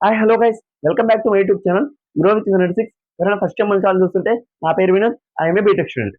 Hi hello guys, welcome back to my YouTube channel grow with 6. ఎవరైనా first time మన ఛానల్ చూస్తుంటే నా పేరు Vinod. I'm a BTech student.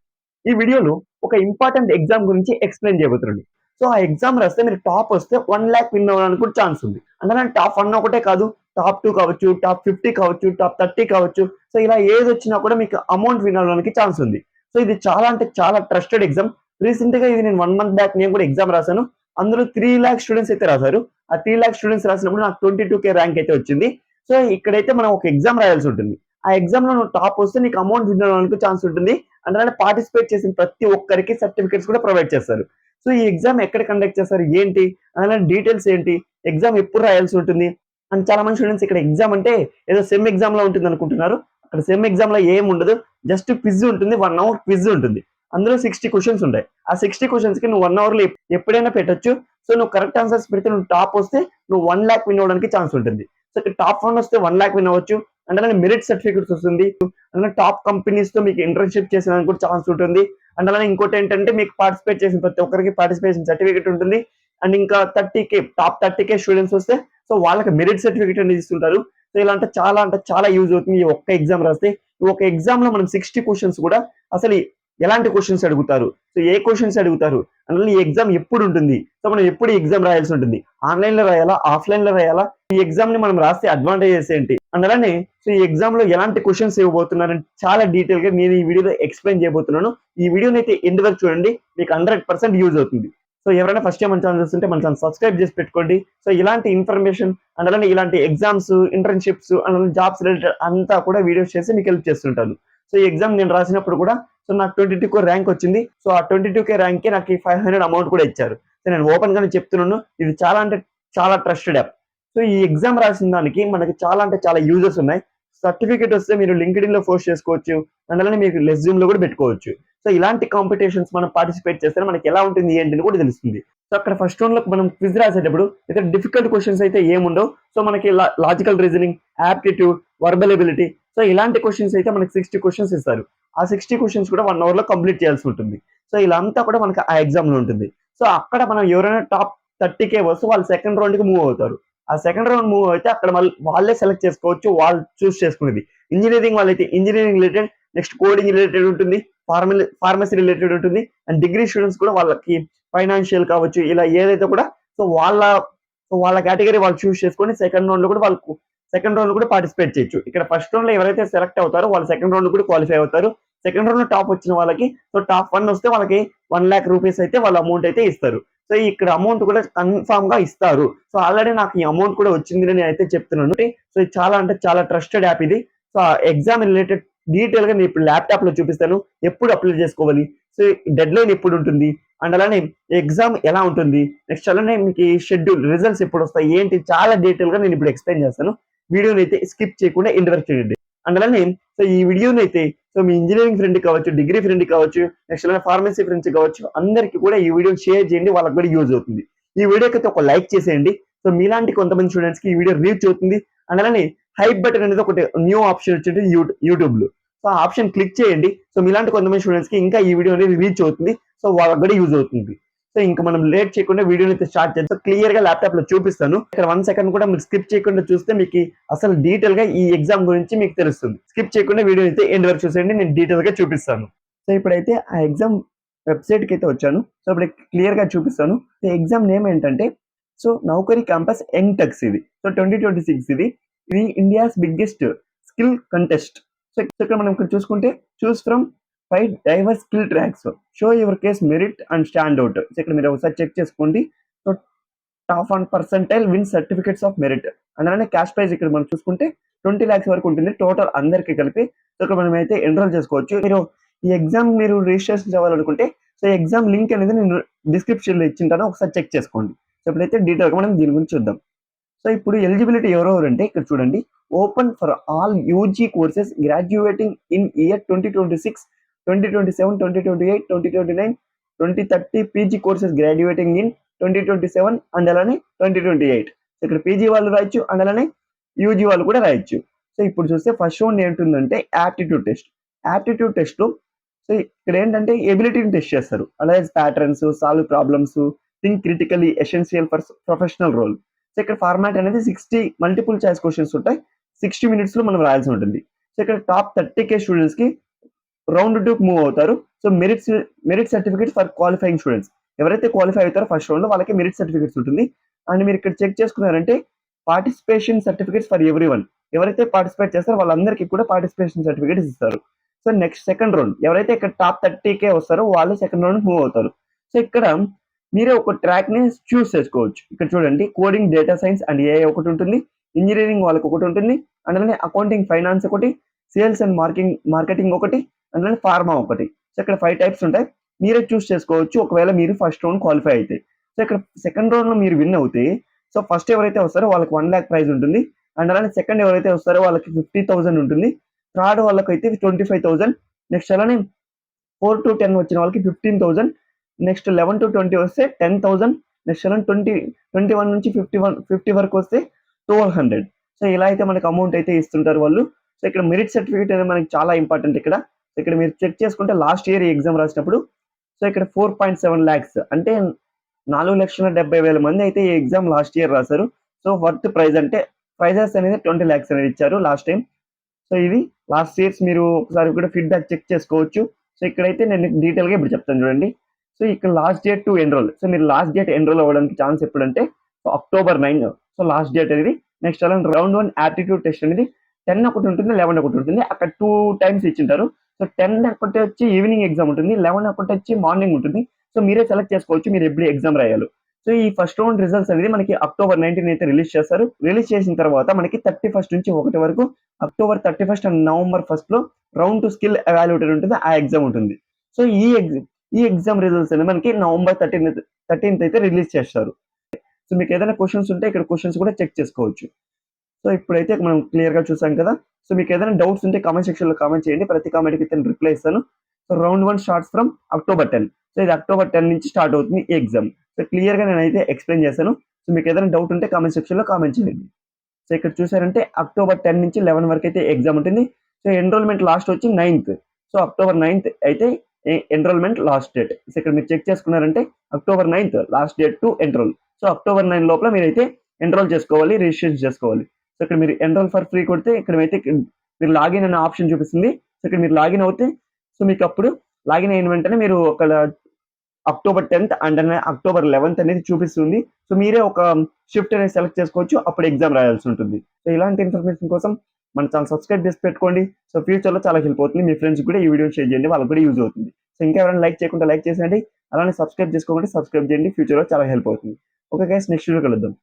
ఈ వీడియోలో ఒక ఇంపార్టెంట్ ఎగ్జామ్ గురించి ఎక్స్ప్లెయిన్ చేయబోతున్నాను. సో ఆ ఎగ్జామ్ రాస్తే మీరు టాప్ వస్తే 1,00,000 విన్ అవ్వడానికి కూడా ఛాన్స్ ఉంది. అంటే టాప్ 1 ఒకటే కాదు, టాప్ 2 కావచ్చు, టాప్ 50 కావచ్చు, టాప్ 30 కావచ్చు. సో ఇలా ఏది వచ్చినా కూడా మీకు అమౌంట్ విన్ అవ్వడానికి ఛాన్స్ ఉంది. సో ఇది చాలా అంటే చాలా ట్రస్టెడ్ ఎగ్జామ్. రీసెంట్ గా ఇది నేను 1 మంత్ బ్యాక్ నేను కూడా ఎగ్జామ్ రాశాను. అందులో 3,00,000 స్టూడెంట్స్ అయితే రాశారు. ఆ 3,00,000 స్టూడెంట్స్ రాసినప్పుడు నాకు 22K ర్యాంక్ అయితే వచ్చింది. సో ఇక్కడైతే మనం ఒక ఎగ్జామ్ రాయాల్సి ఉంటుంది. ఆ ఎగ్జామ్ లో నువ్వు టాప్ వస్తే నీకు అమౌంట్ విన్ అవ్వడానికి ఛాన్స్ ఉంటుంది. అంటే పార్టిసిపేట్ చేసిన ప్రతి ఒక్కరికి సర్టిఫికేట్స్ కూడా ప్రొవైడ్ చేస్తారు. సో ఈ ఎగ్జామ్ ఎక్కడ కండక్ట్ చేస్తారు, ఏంటి అలాంటి డీటెయిల్స్ ఏంటి, ఎగ్జామ్ ఎప్పుడు రాయాల్సి ఉంటుంది అని చాలా మంది స్టూడెంట్స్ ఇక్కడ ఎగ్జామ్ అంటే ఏదో సెమ్ ఎగ్జామ్ లో ఉంటుంది అనుకుంటున్నారు. అక్కడ సెమ్ ఎగ్జామ్ లో ఏం ఉండదు, జస్ట్ క్విజ్ ఉంటుంది. 1 అవర్ క్విజ్ ఉంటుంది. అందులో 60 క్వశ్చన్స్ ఉంటాయి. ఆ 60 క్వశ్చన్స్ కి నువ్వు 1 అవర్ లో ఎప్పుడైనా పెట్టొచ్చు. సో నువ్వు కరెక్ట్ ఆన్సర్స్ పెడితే నువ్వు టాప్ వస్తే నువ్వు 1,00,000 విన్ అవ్వడానికి ఛాన్స్ ఉంటుంది. సో ఇక్కడ టాప్ 1 వస్తే 1,00,000 విన్ అవ్వచ్చు. అంటే మెరిట్ సర్టిఫికేట్స్ వస్తుంది. అంటే టాప్ కంపెనీస్ తో మీకు ఇంటర్న్షిప్ చేసేదానికి కూడా ఛాన్స్ ఉంటుంది. అండ్ అలానే ఇంకోటి ఏంటంటే మీకు పార్టిసిపేట్ చేసిన ప్రతి ఒక్కరికి పార్టిసిపేషన్ సర్టిఫికేట్ ఉంటుంది. అండ్ ఇంకా 30K టాప్ 30K స్టూడెంట్స్ వస్తే సో వాళ్ళకి మెరిట్ సర్టిఫికేట్ అనేది ఇస్తుంటారు. సో ఇలా అంటే చాలా యూజ్ అవుతుంది ఈ ఒక్క ఎగ్జామ్ రాస్తే. ఈ ఒక ఎగ్జామ్ లో మనం 60 క్వశ్చన్స్ కూడా అసలు ఎలాంటి క్వశ్చన్స్ అడుగుతారు, సో ఏ క్వశ్చన్స్ అడుగుతారు, అందులో ఈ ఎగ్జామ్ ఎప్పుడు ఉంటుంది, సో మనం ఎప్పుడు ఎగ్జామ్ రాయాల్సి ఉంటుంది, ఆన్లైన్ లో రాయాలా ఆఫ్లైన్ లో రాయాలా, ఈ ఎగ్జామ్ ని మనం రాస్తే అడ్వాంటేజెస్ ఏంటి, అండ్ అలానే సో ఈ ఎగ్జామ్ లో ఎలాంటి క్వశ్చన్స్ ఇవ్వబోతున్నారని చాలా డీటెయిల్ గా నేను ఈ వీడియోలో ఎక్స్ప్లెయిన్ చేయబోతున్నాను. ఈ వీడియోని అయితే ఎండ్ వరకు చూడండి, మీకు 100% యూజ్ అవుతుంది. సో ఎవరైనా ఫస్ట్ టైం మన ఛానల్ చూస్తుంటే మన ఛానల్ సబ్స్క్రైబ్ చేసి పెట్టుకోండి. సో ఇలాంటి ఇన్ఫర్మేషన్ అండ్ అలానే ఇలాంటి exams, internships and jobs related అంతా కూడా వీడియోస్ చేసి మీకు హెల్ప్ చేస్తుంటాను. సో ఈ ఎగ్జామ్ నేను రాసినప్పుడు కూడా సో నాకు 22K ర్యాంక్ వచ్చింది. సో ఆ 22K ర్యాంక్ కి నాకు 500 అమౌంట్ కూడా ఇచ్చారు. సో నేను ఓపెన్ గానే చెప్తున్నాను, ఇది చాలా అంటే చాలా ట్రస్టెడ్ యాప్. సో ఈ ఎగ్జామ్ రాసిన దానికి మనకి చాలా అంటే చాలా యూజెస్ ఉన్నాయి. సర్టిఫికేట్ వస్తే మీరు లింక్డ్ఇన్ లో పోస్ట్ చేసుకోవచ్చు, అండ్ అలానే మీకు రెజ్యూమ్ లో కూడా పెట్టుకోవచ్చు. సో ఇలాంటి కాంపిటీషన్స్ మనం పార్టిసిపేట్ చేస్తే మనకి ఎలా ఉంటుంది ఏంటి కూడా తెలుస్తుంది. సో అక్కడ ఫస్ట్ రౌండ్ లో మనం క్విజ్ రాసేటప్పుడు ఇక్కడ డిఫికల్ట్ క్వశ్చన్స్ అయితే ఏముండవు. సో మనకి logical reasoning, aptitude, verbal ability, so ఇలాంటి క్వశ్చన్స్ అయితే మనకి 60 క్వశ్చన్స్ ఇస్తారు. ఆ 60 క్వశ్చన్స్ కూడా 1 అవర్ లో కంప్లీట్ చేయాల్సి ఉంటుంది. సో ఇలా అంతా కూడా మనకి ఆ ఎగ్జామ్ లో ఉంటుంది. సో అక్కడ మనం ఎవరైనా టాప్ 30K వస్తే వాళ్ళు సెకండ్ రౌండ్ కి మూవ్ అవుతారు. ఆ సెకండ్ రౌండ్ మూవ్ అయితే అక్కడ వాళ్ళే సెలెక్ట్ చేసుకోవచ్చు, వాళ్ళు చూస్ చేసుకునేది. ఇంజనీరింగ్ వాళ్ళైతే engineering related, next coding related ఉంటుంది, ఫార్మసీ రిలేటెడ్ ఉంటుంది, అండ్ డిగ్రీ స్టూడెంట్స్ కూడా వాళ్ళకి ఫైనాన్షియల్ కావచ్చు, ఇలా ఏదైతే కూడా సో వాళ్ళ కేటగిరీ వాళ్ళు చూస్ చేసుకొని సెకండ్ రౌండ్ లో కూడా వాళ్ళకు సెకండ్ రౌండ్ కూడా పార్టిసిపేట్ చేయొచ్చు. ఇక్కడ ఫస్ట్ రౌండ్ లో ఎవరైతే సెలెక్ట్ అవుతారో వాళ్ళు సెకండ్ రౌండ్ కూడా క్వాలిఫై అవుతారు. సెకండ్ రౌండ్ లో టాప్ వచ్చిన వాళ్ళకి సో టాప్ 1 వస్తే వాళ్ళకి 1,00,000 రూపీస్ అయితే వాళ్ళ అమౌంట్ అయితే ఇస్తారు. సో ఇక్కడ అమౌంట్ కూడా కన్ఫామ్ గా ఇస్తారు. సో ఆల్రెడీ నాకు ఈ అమౌంట్ కూడా వచ్చింది నేను అయితే చెప్తున్నాను. సో ఇది చాలా అంటే చాలా ట్రస్టెడ్ యాప్ ఇది. సో ఎగ్జామ్ రిలేటెడ్ డీటెయిల్ గా నేను ఇప్పుడు ల్యాప్టాప్ లో చూపిస్తాను, ఎప్పుడు అప్లై చేసుకోవాలి, సో డెడ్ లైన్ ఎప్పుడు ఉంటుంది, అండ్ అలానే ఎగ్జామ్ ఎలా ఉంటుంది, నెక్స్ట్ అలానే మీకు షెడ్యూల్ రిజల్ట్స్ ఎప్పుడు వస్తాయి ఏంటి చాలా డీటెయిల్ గా నేను ఇప్పుడు ఎక్స్ప్లెయిన్ చేస్తాను. వీడియోని అయితే స్కిప్ చేయకుండా ఎండ్ వరకు చేయండి. అండ్ అలానే సో ఈ వీడియోని అయితే సో మీ ఇంజనీరింగ్ ఫ్రెండ్ కావచ్చు, డిగ్రీ ఫ్రెండ్ కావచ్చు, నెక్స్ట్ అలానే ఫార్మసీ ఫ్రెండ్స్ కావచ్చు, అందరికి కూడా ఈ వీడియోని షేర్ చేయండి, వాళ్ళకి కూడా యూజ్ అవుతుంది. ఈ వీడియోకి అయితే ఒక లైక్ చేసేయండి. సో మీలాంటి కొంతమంది స్టూడెంట్స్ కి ఈ వీడియో రీచ్ అవుతుంది. అండ్ అలానే హైప్ బటన్ అనేది ఒకటి న్యూ ఆప్షన్ వచ్చింది యూట్యూబ్ లో. సో ఆ ఆప్షన్ క్లిక్ చేయండి. సో మీలాంటి కొంతమంది స్టూడెంట్స్ కి ఇంకా ఈ వీడియో అనేది రీచ్ అవుతుంది. సో వాళ్ళకి కూడా యూజ్ అవుతుంది. సో ఇంకా మనం లేట్ చేయకుండా వీడియోని అయితే స్టార్ట్ చేద్దాం. క్లియర్ గా ల్యాప్టాప్ లో చూపిస్తాను. ఇక్కడ 1 సెకండ్ కూడా మీరు స్కిప్ చేయకుండా చూస్తే మీకు అసలు డీటెయిల్ గా ఈ ఎగ్జామ్ గురించి మీకు తెలుస్తుంది. స్కిప్ చేయకుండా వీడియో అయితే ఎండ్ వరకు చూసేయండి, నేను డీటెయిల్ గా చూపిస్తాను. సో ఇప్పుడైతే ఆ ఎగ్జామ్ వెబ్సైట్ కి అయితే వచ్చాను. సో ఇప్పుడు క్లియర్ గా చూపిస్తాను. ఎగ్జామ్ నేమ్ ఏంటంటే సో నౌకరీ క్యాంపస్ యంగ్ టెక్స్ ఇది. సో 2026 ఇది India's biggest skill contest. So ఇక్కడ మనం ఇక్కడ చూసుకుంటే choose from 5 divorce skill tracks, show your case merit and stand out. So ఇక్కడ మీరు ఒకసారి చెక్ చేసుకోండి. So top 1% win certificates of merit. అలానే క్యాష్ ప్రైజ్ ఇక్కడ మనం చూసుకుంటే 20 lakhs వరకు ఉంటుంది టోటల్ అందరికి కలిపి. సో ఇక్కడ మనం అయితే ఎన్రోల్ చేసుకోవచ్చు. మీరు ఈ ఎగ్జామ్ మీరు రిజిస్ట్రేషన్ చేయాలనుకుంటే సో ఎగ్జామ్ లింక్ అనేది నేను డిస్క్రిప్షన్ లో ఇచ్చింటాను, ఒకసారి చెక్ చేసుకోండి. సో ఇప్పుడైతే డీటెయిల్ గా మనం దీని గురించి చూద్దాం. సో ఇప్పుడు ఎలిజిబిలిటీ ఎవరెవరంటే ఇక్కడ చూడండి, open for all UG courses graduating in year 2026, 2027, 2028, 2029, 2030, PG courses graduating in 2027 and అలానే 2028. సో ఇక్కడ పీజీ వాళ్ళు రాయొచ్చు, అండ్ అలానే యూజీ వాళ్ళు కూడా రాయొచ్చు. సో ఇప్పుడు చూస్తే ఫస్ట్ రౌండ్ ఏంటుందంటే యాప్టిట్యూడ్ టెస్ట్. యాప్టిట్యూడ్ టెస్ట్ లో సో ఇక్కడ ఏంటంటే ఎబిలిటీని టెస్ట్ చేస్తారు, అలాగే patterns, solve problems, think critically, essential for professional role. So ఇక్కడ ఫార్మాట్ అనేది 60 మల్టిపుల్ చాయిస్ క్వశ్చన్స్ ఉంటాయి. 60 మినిట్స్‌లో మనం రాయాల్సి ఉంటుంది. సో ఇక్కడ టాప్ 30K స్టూడెంట్స్‌కి రౌండ్ 2కి మూవ్ అవుతారు. So merit certificate for qualifying students. ఎవరైతే క్వాలిఫై అవుతారో ఫస్ట్ రౌండ్‌లో వాళ్ళకి మెరిట్ సర్టిఫికేట్స్ ఉంటుంది. అండ్ మీరు ఇక్కడ చెక్ చేసుకున్నారంటే పార్టిసిపేషన్ సర్టిఫికేట్స్ ఫర్ ఎవ్రీవన్. ఎవరైతే పార్టిసిపేట్ చేస్తారో వాళ్ళందరికీ కూడా పార్టిసిపేషన్ సర్టిఫికేట్స్ ఇస్తారు. సో నెక్స్ట్ సెకండ్ రౌండ్ ఎవరైతే ఇక్కడ టాప్ 30K వస్తారో వాళ్ళు సెకండ్ రౌండ్‌కి మూవ్ అవుతారు. సో ఇక్కడ మీరే ఒక ట్రాక్‌ని చూస్ చేసుకోవచ్చు. ఇక్కడ చూడండి coding, data science and AI ఒకటి ఉంటుంది. ఇంజినీరింగ్ వాళ్ళకి ఒకటి ఉంటుంది. అందులోనే అకౌంటింగ్, ఫైనాన్స్ ఒకటి, సేల్స్ అండ్ మార్కెటింగ్ ఒకటి, అందులోనే ఫార్మా ఒకటి. సో ఇక్కడ 5 టైప్స్ ఉంటాయి. మీరే చూస్ చేసుకోవచ్చు ఒకవేళ మీరు ఫస్ట్ రౌండ్ క్వాలిఫై అయితే. సో ఇక్కడ సెకండ్ రౌండ్‌లో మీరు విన్ అవుతే సో ఫస్ట్ ఎవరైతే వస్తారో వాళ్ళకి 1,00,000 ప్రైజ్ ఉంటుంది. అండ్ అలానే సెకండ్ ఎవరైతే వస్తారో వాళ్ళకి 50,000 ఉంటుంది. థర్డ్ వాళ్ళకైతే 25,000. నెక్స్ట్ అలానే 4-10 వచ్చిన వాళ్ళకి 15,000. నెక్స్ట్ 11-20 వస్తే 10,000. నెక్స్ట్ 21 నుంచి 50 వరకు వస్తే 1,200. సో ఇలా అయితే మనకి అమౌంట్ అయితే ఇస్తుంటారు వాళ్ళు. సో ఇక్కడ మెరిట్ సర్టిఫికేట్ అనేది మనకి చాలా ఇంపార్టెంట్ ఇక్కడ. ఇక్కడ మీరు చెక్ చేసుకుంటే లాస్ట్ ఇయర్ ఈ ఎగ్జామ్ రాసినప్పుడు సో ఇక్కడ 4.7 lakhs అంటే 4,70,000 మంది అయితే ఈ ఎగ్జామ్ లాస్ట్ ఇయర్ రాశారు. సో వర్త్ ప్రైజ్ అంటే ప్రైజెస్ అనేది 20 lakhs అనేది ఇచ్చారు లాస్ట్ టైం. సో ఇది లాస్ట్ ఇయర్స్ మీరు ఒకసారి కూడా ఫీడ్‌బ్యాక్ చెక్ చేసుకోవచ్చు. సో ఇక్కడైతే నేను డీటెయిల్‌గా ఇప్పుడు చెప్తాను చూడండి. సో ఇక్కడ last date to enrol. So మీరు లాస్ట్ డేట్ ఎన్రోల్ అవ్వడానికి ఛాన్స్ ఎప్పుడంటే అక్టోబర్ 9. సో లాస్ట్ డేట్ అనేది. నెక్స్ట్ అలా రౌండ్ 1 యాప్టిట్యూడ్ టెస్ట్ అనేది 10 ఒకటి ఉంటుంది, 11 ఒకటి ఉంటుంది. అక్కడ 2 టైమ్స్ ఇచ్చింటారు. సో 10 ఒకటి వచ్చి ఈవినింగ్ ఎగ్జామ్ ఉంటుంది. 11 ఒకటి వచ్చి మార్నింగ్ ఉంటుంది. సో మీరే సెలెక్ట్ చేసుకోవచ్చు మీరు ఎప్పుడు ఎగ్జామ్ రాయాలో. సో ఈ ఫస్ట్ రౌండ్ రిజల్ట్స్ అనేది మనకి అక్టోబర్ 19 అయితే రిలీజ్ చేస్తారు. రిలీజ్ చేసిన తర్వాత మనకి 31 నుంచి 1 వరకు అక్టోబర్ 31 అండ్ నవంబర్ 1లో రౌండ్ 2 స్కిల్ ఎవాల్యుయేటర్ ఉంటుంది. ఆ ఎగ్జామ్ ఉంటుంది. సో ఈ ఎగ్జామ్ రిజల్ట్స్ అనేది మనకి నవంబర్ 13th అయితే రిలీజ్ చేస్తారు. సో మీకు ఏదైనా క్వశ్చన్స్ ఉంటే ఇక్కడ క్వశ్చన్స్ కూడా చెక్ చేసుకోవచ్చు. సో ఇప్పుడైతే మనం క్లియర్‌గా చూసాం కదా! సో మీకు ఏదైనా డౌట్స్ ఉంటే కామెంట్ సెక్షన్‌లో కామెంట్ చేయండి. ప్రతి కామెంట్‌కి నేను రిప్లై ఇస్తాను. So round 1 starts from October 10. So ఇది అక్టోబర్ 10 నుంచి స్టార్ట్ అవుతుంది ఈ ఎగ్జామ్. సో క్లియర్‌గా నేనైతే ఎక్స్‌ప్లెయిన్ చేశాను. సో మీకు ఏదైనా డౌట్ ఉంటే కామెంట్ సెక్షన్‌లో కామెంట్ చేయండి. సో ఇక్కడ చూసారంటే అక్టోబర్ 10 నుంచి 11 వరకు అయితే ఎగ్జామ్ ఉంటుంది. సో ఎన్రోల్‌మెంట్ లాస్ట్ వచ్చి 9th. సో అక్టోబర్ 9th అయితే ఎన్రోల్‌మెంట్ లాస్ట్ డేట్. సో ఇక్కడ మీరు చెక్ చేసుకున్నారంటే October 9th last date to enrol. So October 9 లోపల మీరైతే ఎన్రోల్ చేసుకోవాలి, రిజిస్ట్రేషన్ చేసుకోవాలి. సో ఇక్కడ మీరు ఎన్రోల్ ఫర్ ఫ్రీ కొడితే ఇక్కడైతే మీరు లాగిన్ అనే ఆప్షన్ చూపిస్తుంది. సో ఇక్కడ మీరు లాగిన్ అవుతే సో మీకు అప్పుడు లాగిన్ అయిన వెంటనే మీరు అక్కడ October 10th and October 11th అనేది చూపిస్తుంది. సో మీరే ఒక షిఫ్ట్ అనేది సెలెక్ట్ చేసుకోవచ్చు. అప్పుడు ఎగ్జామ్ రాయాల్సి ఉంటుంది. సో ఇలాంటి ఇన్ఫర్మేషన్ కోసం మన ఛానల్ సబ్స్క్రైబ్ చేసి పెట్టుకోండి. సో ఫ్యూచర్‌లో చాలా హెల్ప్ అవుతుంది. మీ ఫ్రెండ్స్‌కి కూడా ఈ వీడియో షేర్ చేయండి. వాళ్ళకి కూడా యూజ్ అవుతుంది. సో ఇంకా ఎవరైనా లైక్ చేయకుంటే లైక్ చేసేయండి. అలానే సబ్స్క్రైబ్ చేసుకోకుంటే సబ్స్క్రైబ్ చేయండి. ఫ్యూచర్‌లో చాలా హెల్ప్ అవుతుంది. ఓకే గైస్ నెక్స్ట్ వీడియోలో కలుద్దాం.